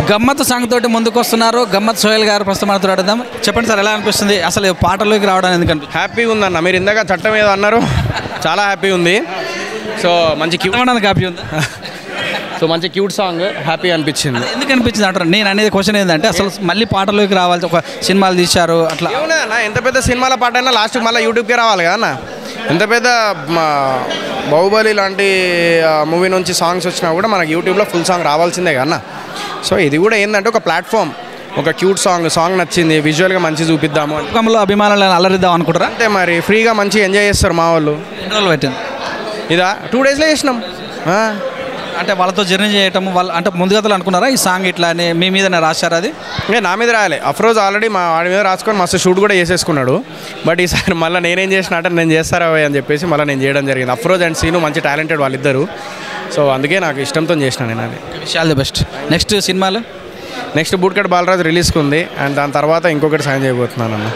గమ్మత్ సాంగ్ తోటి ముందుకు వస్తున్నారు. గమ్మత్ సోహెల్ గారు ప్రస్తుతం మనతో అడుగుదాం. చెప్పండి సార్, ఎలా అనిపిస్తుంది అసలు పాటలోకి రావడానికి? ఎందుకంటే హ్యాపీగా ఉందన్న. మీరు ఇందాక చట్టం ఏదో అన్నారు, చాలా హ్యాపీ ఉంది. సో మంచి క్యూట్ హ్యాపీ ఉంది. సో మంచి క్యూట్ సాంగ్, హ్యాపీ అనిపించింది. ఎందుకు అనిపించింది అంటారు? నేను అనేది క్వశ్చన్ ఏంటంటే అసలు మళ్ళీ పాటలోకి రావాలి, ఒక సినిమాలు తీశారు అట్లా. ఏమన్నా ఎంత పెద్ద సినిమాల పాట అయినా లాస్ట్కి మళ్ళీ యూట్యూబ్కే రావాలి కదా అన్న. ఎంత పెద్ద బాహుబలి లాంటి మూవీ నుంచి సాంగ్స్ వచ్చినా కూడా మనకి యూట్యూబ్లో ఫుల్ సాంగ్ రావాల్సిందే కదా. సో ఇది కూడా ఏంటంటే ఒక ప్లాట్ఫామ్, ఒక క్యూట్ సాంగ్ నచ్చింది, విజువల్గా మంచి చూపిద్దాము, ముఖంలో అభిమానులను అల్లరిద్దాం అనుకుంటారా? అంతే మరి. ఫ్రీగా మంచిగా ఎంజాయ్ చేస్తారు మా వాళ్ళు. ఎన్ని రోజులు పెట్టింది? ఇదా 2 డేస్లో చేసినాం. అంటే వాళ్ళతో జర్నీ చేయటం, వాళ్ళు అంటే ముందుగతలు అనుకున్నారా ఈ సాంగ్ ఇట్లా అని? మీ మీద రాశారు అది? ఇంకా నా మీద రాయాలి. అఫ్రోజ్ ఆల్రెడీ మా వాడి మీద రాసుకొని మస్తు షూట్ కూడా చేసేసుకున్నాడు. బట్ ఈసారి మళ్ళీ నేనేం చేసిన అంటే నేను చేస్తారా అని చెప్పేసి మళ్ళీ నేను చేయడం జరిగింది. అఫ్రోజ్ అండ్ సీను మంచి టాలెంటెడ్ వాళ్ళిద్దరు. సో అందుకే నాకు ఇష్టంతో చేసిన నేను అది. All the best. నెక్స్ట్ సినిమాలు? నెక్స్ట్ బూట్కట్ బాలరాజు రిలీజ్కి ఉంది, అండ్ దాని తర్వాత ఇంకొకటి సైన్ చేయబోతున్నాను అన్న.